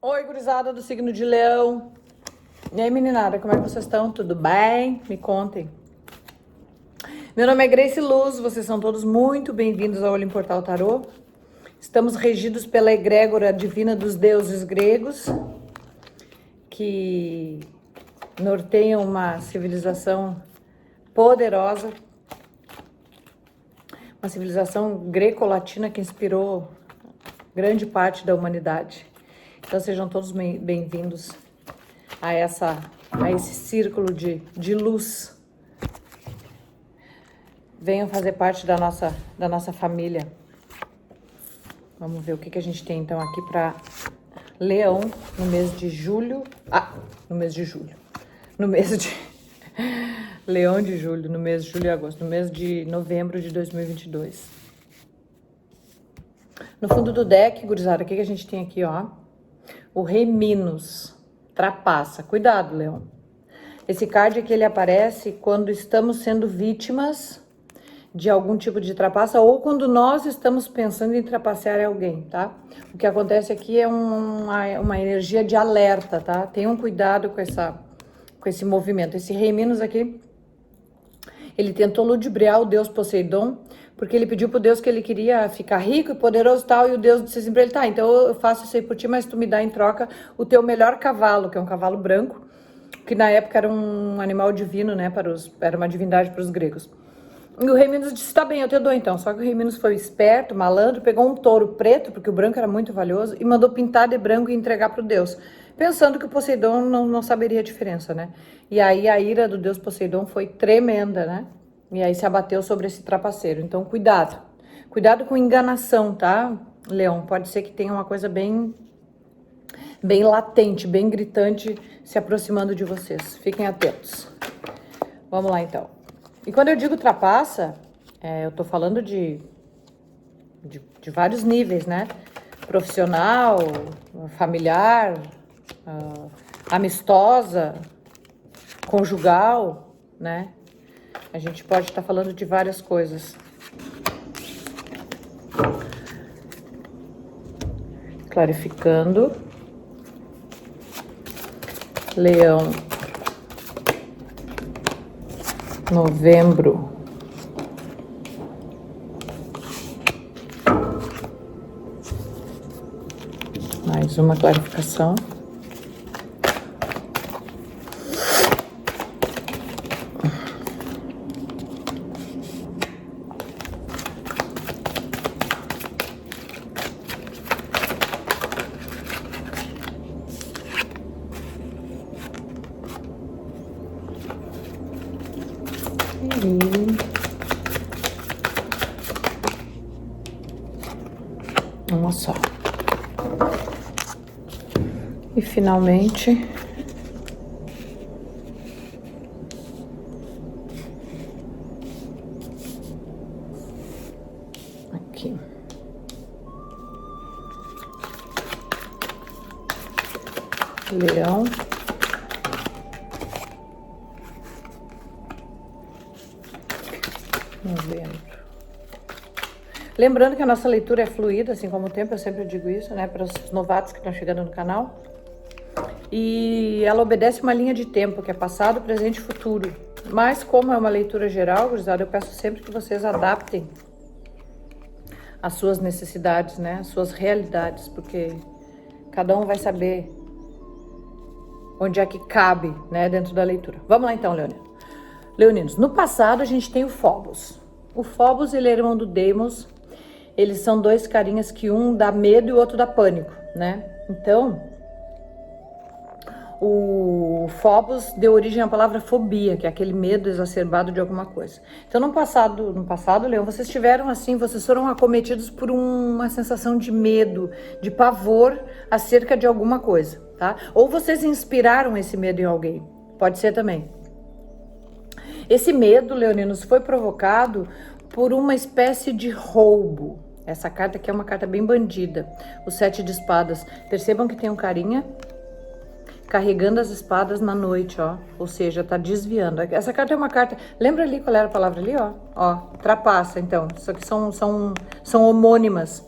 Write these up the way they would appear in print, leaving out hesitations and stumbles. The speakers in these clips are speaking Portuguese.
Oi, gurizada do signo de Leão. E aí, meninada, como é que vocês estão? Tudo bem? Me contem. Meu nome é Grace Luz, vocês são todos muito bem-vindos ao Olho Portal Tarô. Estamos regidos pela egrégora divina dos deuses gregos, que norteiam uma civilização poderosa, uma civilização greco-latina que inspirou grande parte da humanidade. Então sejam todos bem-vindos a esse círculo de luz. Venham fazer parte da nossa família. Vamos ver o que a gente tem então aqui para Leão no mês de julho. No mês de julho. No mês de Leão de julho, no mês de julho e agosto, no mês de novembro de 2022. No fundo do deck, gurizada, o que a gente tem aqui, ó? O Rei Minos, trapaça. Cuidado, Leão. Esse card aqui, ele aparece quando estamos sendo vítimas de algum tipo de trapaça ou quando nós estamos pensando em trapacear alguém, tá? O que acontece aqui é uma energia de alerta, tá? Tenham cuidado com esse movimento. Esse Rei Minos aqui, ele tentou ludibriar o deus Poseidon, porque ele pediu pro Deus que ele queria ficar rico e poderoso e tal, e o Deus disse assim pra ele, tá, então eu faço isso aí por ti, mas tu me dá em troca o teu melhor cavalo, que é um cavalo branco, que na época era um animal divino, né, era uma divindade para os gregos. E o Rei Minos disse, tá bem, eu te dou então. Só que o Rei Minos foi esperto, malandro, pegou um touro preto, porque o branco era muito valioso, e mandou pintar de branco e entregar pro Deus, pensando que o Poseidon não saberia a diferença, né? E aí a ira do Deus Poseidon foi tremenda, né? E aí se abateu sobre esse trapaceiro. Então, cuidado. Cuidado com enganação, tá, Leão? Pode ser que tenha uma coisa bem latente, bem gritante se aproximando de vocês. Fiquem atentos. Vamos lá, então. E quando eu digo trapaça, eu tô falando de vários níveis, né? Profissional, familiar, amistosa, conjugal, né? A gente pode estar falando de várias coisas. Clarificando. Leão. Novembro. Mais uma clarificação. Uma só. E finalmente aqui. Leão. Novembro. Lembrando que a nossa leitura é fluida, assim como o tempo, eu sempre digo isso, né, para os novatos que estão chegando no canal. E ela obedece uma linha de tempo, que é passado, presente e futuro. Mas como é uma leitura geral, gurizada, eu peço sempre que vocês adaptem as suas necessidades, né, as suas realidades, porque cada um vai saber onde é que cabe, né, dentro da leitura. Vamos lá então, leoninos. No passado a gente tem o Phobos. O Phobos, ele é irmão do Deimos. Eles são dois carinhas que um dá medo e o outro dá pânico, né? Então, o Phobos deu origem à palavra fobia, que é aquele medo exacerbado de alguma coisa. Então, no passado, Leão, vocês tiveram assim, vocês foram acometidos por uma sensação de medo, de pavor acerca de alguma coisa, tá? Ou vocês inspiraram esse medo em alguém, pode ser também. Esse medo, leoninos, foi provocado por uma espécie de roubo. Essa carta aqui é uma carta bem bandida, o 7 de espadas. Percebam que tem um carinha carregando as espadas na noite, ó. Ou seja, tá desviando. Essa carta é uma carta... Lembra ali qual era a palavra ali, ó? Ó, trapaça, então. Isso aqui são homônimas.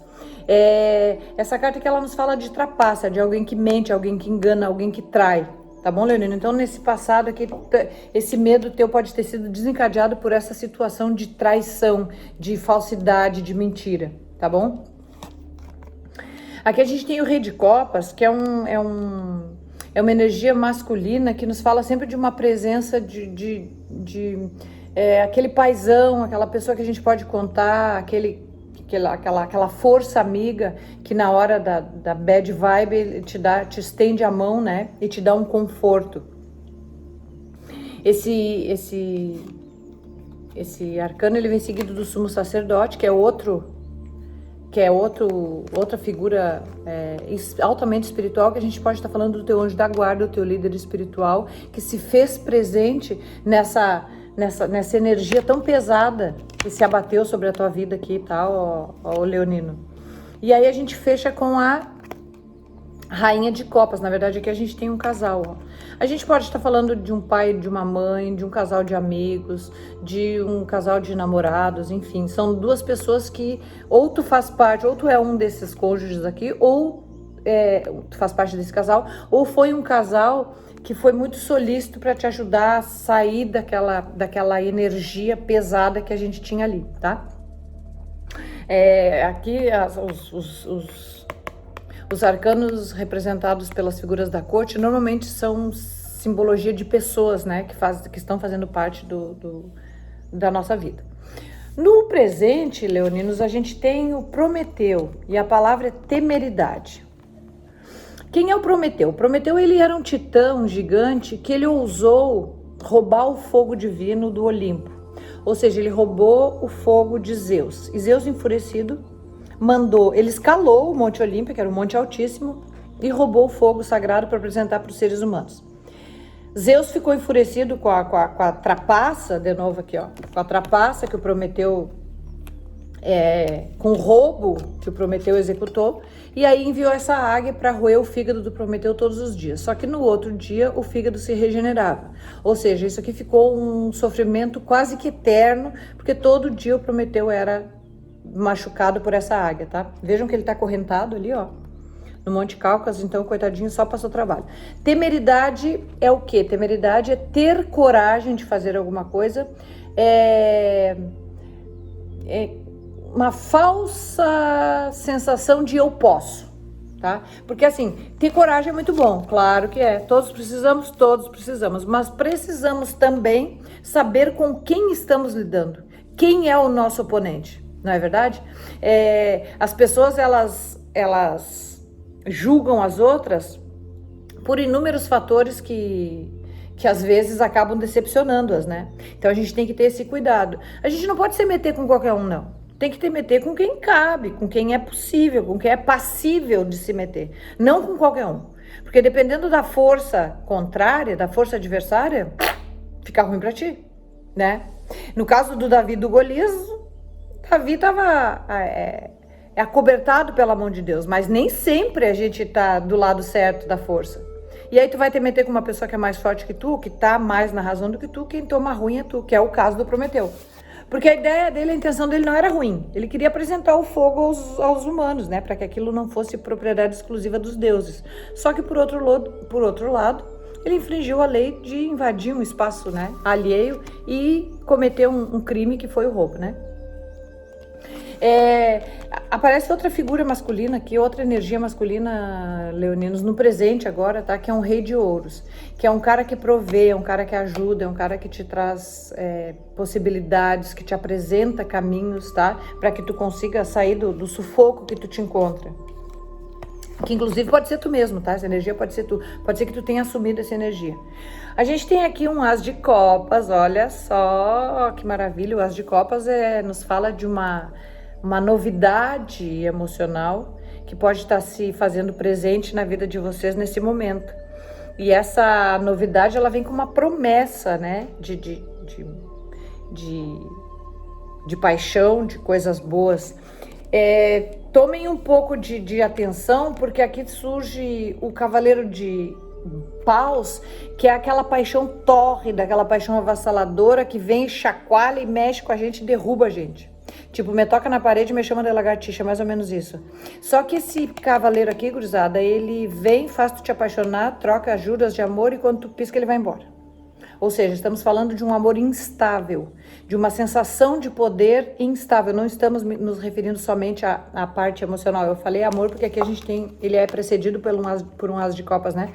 Essa carta que ela nos fala de trapaça, de alguém que mente, alguém que engana, alguém que trai. Tá bom, Leonino? Então, nesse passado aqui, esse medo teu pode ter sido desencadeado por essa situação de traição, de falsidade, de mentira, tá bom? Aqui a gente tem o Rei de Copas, que é uma energia masculina que nos fala sempre de uma presença aquele paizão, aquela pessoa que a gente pode contar, aquela força amiga que na hora da bad vibe te estende a mão, né? E te dá um conforto. Esse arcano ele vem seguido do sumo sacerdote, que é outra figura altamente espiritual, que a gente pode estar falando do teu anjo da guarda, o teu líder espiritual, que se fez presente nessa energia tão pesada que se abateu sobre a tua vida aqui, tá, ó, Leonino. E aí a gente fecha com a Rainha de Copas. Na verdade aqui a gente tem um casal, ó. A gente pode estar falando de um pai, de uma mãe, de um casal de amigos, de um casal de namorados, enfim, são duas pessoas que ou tu faz parte, ou tu é um desses cônjuges aqui, ou tu faz parte desse casal, ou foi um casal que foi muito solícito para te ajudar a sair daquela energia pesada que a gente tinha ali, tá? Aqui os arcanos representados pelas figuras da corte normalmente são simbologia de pessoas, né, que estão fazendo parte da nossa vida. No presente, leoninos, a gente tem o Prometeu, e a palavra é temeridade. Quem é o Prometeu? O Prometeu, ele era um titã, um gigante, que ele ousou roubar o fogo divino do Olimpo. Ou seja, ele roubou o fogo de Zeus. E Zeus, enfurecido, ele escalou o Monte Olímpio, que era um monte altíssimo, e roubou o fogo sagrado para apresentar para os seres humanos. Zeus ficou enfurecido com a trapaça, de novo aqui, ó, com a trapaça que o Prometeu, com o roubo que o Prometeu executou, e aí enviou essa águia para roer o fígado do Prometeu todos os dias. Só que no outro dia o fígado se regenerava. Ou seja, isso aqui ficou um sofrimento quase que eterno, porque todo dia o Prometeu era machucado por essa águia, tá? Vejam que ele tá acorrentado ali, ó, no Monte Cáucaso, então, coitadinho, só passou trabalho. Temeridade é o quê? Temeridade é ter coragem de fazer alguma coisa, uma falsa sensação de eu posso, tá? Porque assim, ter coragem é muito bom, claro que é, todos precisamos, mas precisamos também saber com quem estamos lidando, quem é o nosso oponente, não é verdade? As pessoas, elas julgam as outras por inúmeros fatores que às vezes acabam decepcionando-as, né? Então a gente tem que ter esse cuidado. A gente não pode se meter com qualquer um, não. Tem que te meter com quem cabe, com quem é possível, com quem é passível de se meter. Não com qualquer um. Porque dependendo da força contrária, da força adversária, fica ruim pra ti, né? No caso do Davi e do Golias, Davi estava acobertado pela mão de Deus, mas nem sempre a gente tá do lado certo da força. E aí tu vai te meter com uma pessoa que é mais forte que tu, que tá mais na razão do que tu, quem toma ruim é tu, que é o caso do Prometeu. Porque a ideia dele, a intenção dele não era ruim. Ele queria apresentar o fogo aos humanos, né? Para que aquilo não fosse propriedade exclusiva dos deuses. Só que por outro lado, ele infringiu a lei de invadir um espaço, né, alheio e cometeu um crime que foi o roubo, né? Aparece outra figura masculina aqui, outra energia masculina, leoninos, no presente agora, tá? Que é um rei de ouros, que é um cara que provê, é um cara que ajuda, é um cara que te traz possibilidades, que te apresenta caminhos, tá? Para que tu consiga sair do sufoco que tu te encontra. Que inclusive pode ser tu mesmo, tá? Essa energia pode ser tu. Pode ser que tu tenha assumido essa energia. A gente tem aqui um As de Copas, olha só que maravilha. O As de Copas nos fala de uma novidade emocional que pode estar se fazendo presente na vida de vocês nesse momento. E essa novidade, ela vem com uma promessa, né? De paixão, de coisas boas. Tomem um pouco de atenção, porque aqui surge o Cavaleiro de Paus, que é aquela paixão tórrida, aquela paixão avassaladora que vem, chacoalha e mexe com a gente, derruba a gente. Tipo, me toca na parede e me chama de lagartixa, mais ou menos isso. Só que esse cavaleiro aqui, gurizada, ele vem, faz tu te apaixonar, troca juras de amor e quando tu pisca ele vai embora. Ou seja, estamos falando de um amor instável, de uma sensação de poder instável. Não estamos nos referindo somente à parte emocional. Eu falei amor porque aqui a gente tem, ele é precedido por um as de copas, né?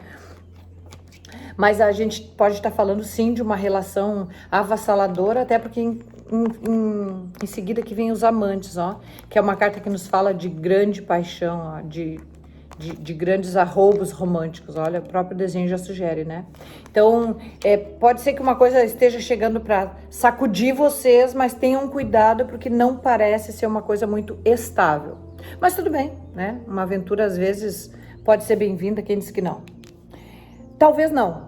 Mas a gente pode estar falando sim de uma relação avassaladora, até porque em seguida que vem os amantes, ó, que é uma carta que nos fala de grande paixão, ó, de grandes arroubos românticos. Olha, o próprio desenho já sugere, né? Então, pode ser que uma coisa esteja chegando para sacudir vocês, mas tenham cuidado porque não parece ser uma coisa muito estável. Mas tudo bem, né? Uma aventura às vezes pode ser bem-vinda, quem disse que não? Talvez não.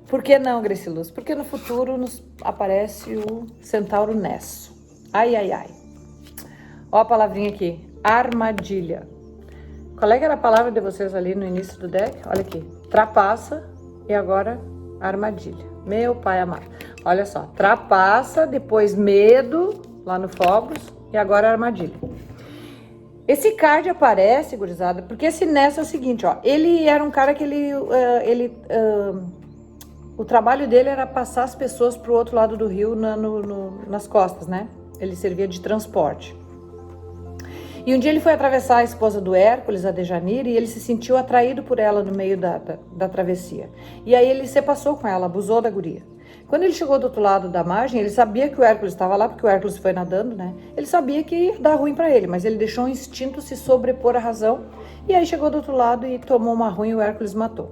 Por que não, Graciluz? Porque no futuro nos aparece o Centauro Nesso. Ai, ai, ai. Ó a palavrinha aqui, armadilha. Qual é que era a palavra de vocês ali no início do deck? Olha aqui, trapaça e agora armadilha. Meu pai amado. Olha só, trapaça, depois medo, lá no Fogos, e agora armadilha. Esse card aparece, gurizada, porque esse Nesso é o seguinte, ó. Ele era um cara que o trabalho dele era passar as pessoas pro outro lado do rio nas costas, né? Ele servia de transporte. E um dia ele foi atravessar a esposa do Hércules, a Dejanira, e ele se sentiu atraído por ela no meio da travessia. E aí ele se passou com ela, abusou da guria. Quando ele chegou do outro lado da margem, ele sabia que o Hércules estava lá, porque o Hércules foi nadando, né? Ele sabia que ia dar ruim para ele, mas ele deixou o instinto se sobrepor à razão. E aí chegou do outro lado e tomou uma ruim e o Hércules matou.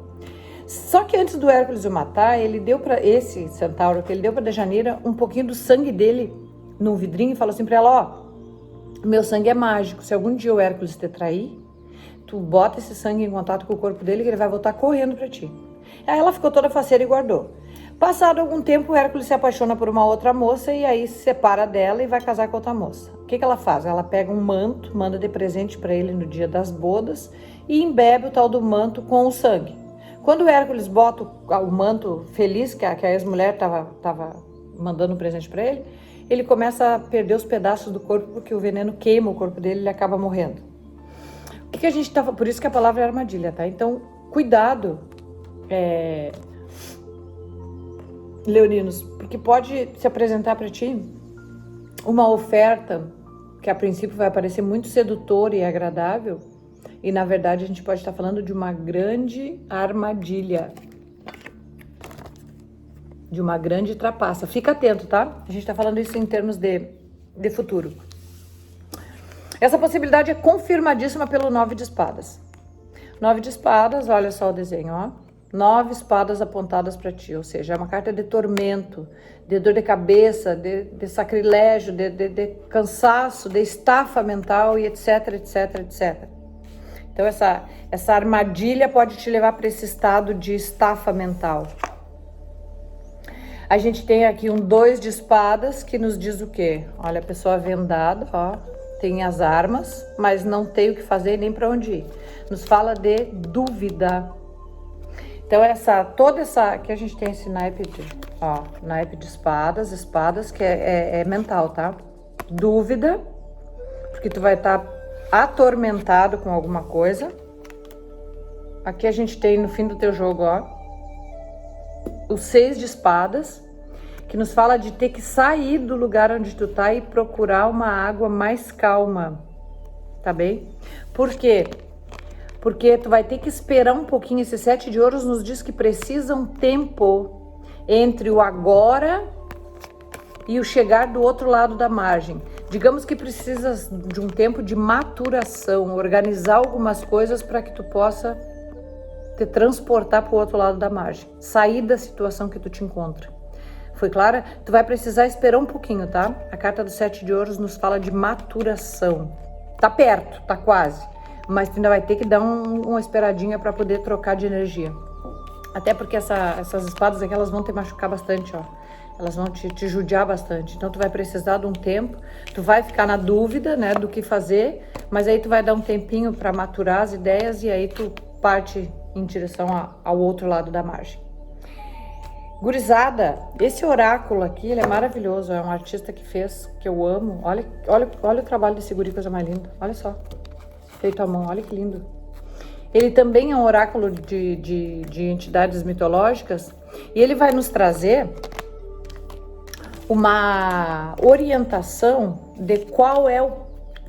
Só que antes do Hércules o matar, ele deu para esse centauro, que ele deu para Dejanira, um pouquinho do sangue dele num vidrinho e falou assim para ela, ó, meu sangue é mágico, se algum dia o Hércules te trair, tu bota esse sangue em contato com o corpo dele que ele vai voltar correndo para ti. Aí ela ficou toda faceira e guardou. Passado algum tempo, o Hércules se apaixona por uma outra moça e aí se separa dela e vai casar com outra moça. O que ela faz? Ela pega um manto, manda de presente para ele no dia das bodas e embebe o tal do manto com o sangue. Quando o Hércules bota o manto feliz, que a ex-mulher estava mandando um presente para ele, ele começa a perder os pedaços do corpo porque o veneno queima o corpo dele e ele acaba morrendo. O que a gente tá... Por isso que a palavra é armadilha, tá? Então, cuidado, leoninos, porque pode se apresentar para ti uma oferta que a princípio vai parecer muito sedutora e agradável e na verdade a gente pode estar falando de uma grande armadilha, de uma grande trapaça. Fica atento, tá? A gente tá falando isso em termos de futuro. Essa possibilidade é confirmadíssima pelo 9 de espadas. 9 de espadas, olha só o desenho, ó. 9 espadas apontadas para ti, ou seja, é uma carta de tormento, de dor de cabeça, de sacrilégio, de cansaço, de estafa mental e etc, etc, etc. Então essa armadilha pode te levar para esse estado de estafa mental. A gente tem aqui um 2 de espadas que nos diz o quê? Olha, a pessoa vendada, ó, tem as armas, mas não tem o que fazer nem para onde ir. Nos fala de dúvida. Então toda essa que a gente tem esse naipe de espadas que é mental, tá? Dúvida, porque tu vai estar atormentado com alguma coisa. Aqui a gente tem no fim do teu jogo, ó, o 6 de espadas, que nos fala de ter que sair do lugar onde tu tá e procurar uma água mais calma, tá bem? Por quê? Porque tu vai ter que esperar um pouquinho. Esse 7 de ouros nos diz que precisa um tempo entre o agora e o chegar do outro lado da margem. Digamos que precisa de um tempo de maturação, organizar algumas coisas para que tu possa te transportar para o outro lado da margem, sair da situação que tu te encontra. Foi clara? Tu vai precisar esperar um pouquinho, tá? A carta do 7 de ouros nos fala de maturação. Tá perto, tá quase, mas tu ainda vai ter que dar uma esperadinha para poder trocar de energia. Até porque essas espadas aqui, elas vão te machucar bastante, ó. Elas vão te judiar bastante. Então tu vai precisar de um tempo, tu vai ficar na dúvida, né, do que fazer, mas aí tu vai dar um tempinho para maturar as ideias e aí tu parte em direção ao outro lado da margem. Gurizada, esse oráculo aqui, ele é maravilhoso. É um artista que fez, que eu amo. Olha o trabalho desse guri, coisa mais linda. Olha só, feito à mão, olha que lindo. Ele também é um oráculo de entidades mitológicas. E ele vai nos trazer uma orientação de qual é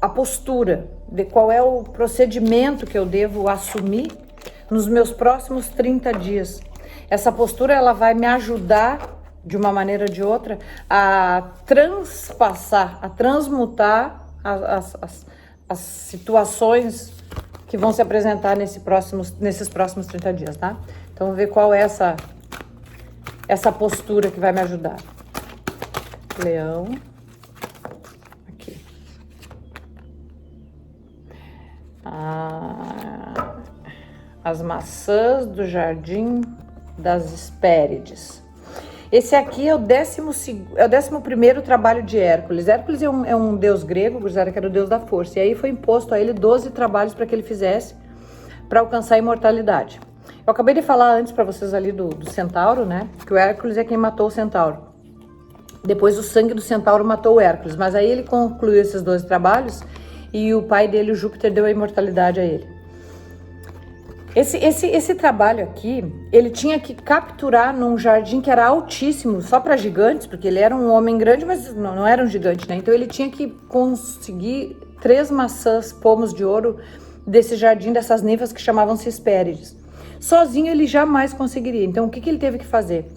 a postura, de qual é o procedimento que eu devo assumir nos meus próximos 30 dias. Essa postura, ela vai me ajudar, de uma maneira ou de outra, a transpassar, a transmutar as situações que vão se apresentar nesses próximos 30 dias, tá? Então, vamos ver qual é essa postura que vai me ajudar. Leão. Aqui. As maçãs do jardim das Hespérides. Esse aqui é o 11º trabalho de Hércules. Hércules é um deus grego, que era o deus da força. E aí foi imposto a ele 12 trabalhos para que ele fizesse para alcançar a imortalidade. Eu acabei de falar antes para vocês ali do centauro, né? Que o Hércules é quem matou o centauro. Depois o sangue do centauro matou o Hércules. Mas aí ele concluiu esses 12 trabalhos e o pai dele, o Júpiter, deu a imortalidade a ele. Esse trabalho aqui, ele tinha que capturar num jardim que era altíssimo, só para gigantes, porque ele era um homem grande, mas não era um gigante, né? Então ele tinha que conseguir 3 maçãs, pomos de ouro, desse jardim, dessas ninfas que chamavam-se Hespérides. Sozinho ele jamais conseguiria. Então o que ele teve que fazer?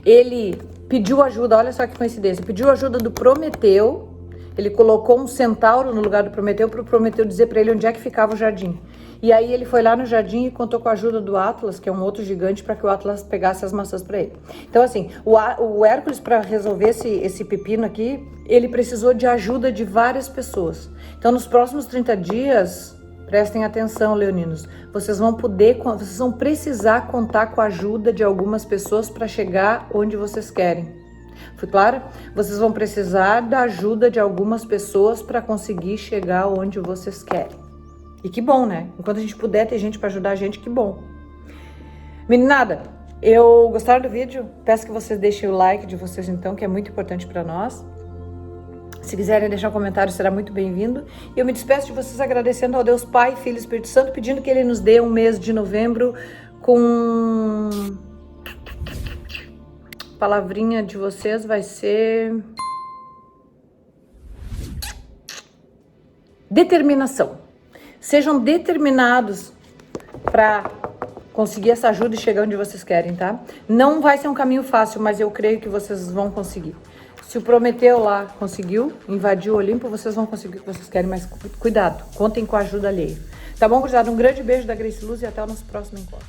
Ele pediu ajuda, olha só que coincidência, pediu ajuda do Prometeu. Ele colocou um centauro no lugar do Prometeu para o Prometeu dizer para ele onde é que ficava o jardim. E aí ele foi lá no jardim e contou com a ajuda do Atlas, que é um outro gigante, para que o Atlas pegasse as maçãs para ele. Então assim, o Hércules, para resolver esse pepino aqui, ele precisou de ajuda de várias pessoas. Então nos próximos 30 dias, prestem atenção, leoninos, vocês vão precisar contar com a ajuda de algumas pessoas para chegar onde vocês querem. Fui clara? Vocês vão precisar da ajuda de algumas pessoas para conseguir chegar onde vocês querem. E que bom, né? Enquanto a gente puder ter gente para ajudar a gente, que bom. Meninada, gostaram do vídeo? Peço que vocês deixem o like de vocês então, que é muito importante para nós. Se quiserem deixar um comentário, será muito bem-vindo. E eu me despeço de vocês agradecendo ao Deus Pai, Filho e Espírito Santo, pedindo que Ele nos dê um mês de novembro com... A palavrinha de vocês vai ser... determinação. Sejam determinados para conseguir essa ajuda e chegar onde vocês querem, tá? Não vai ser um caminho fácil, mas eu creio que vocês vão conseguir. Se o Prometeu lá conseguiu, invadiu o Olimpo, vocês vão conseguir o que vocês querem, mas cuidado, contem com a ajuda alheia. Tá bom, gurizada? Um grande beijo da Grace Luz e até o nosso próximo encontro.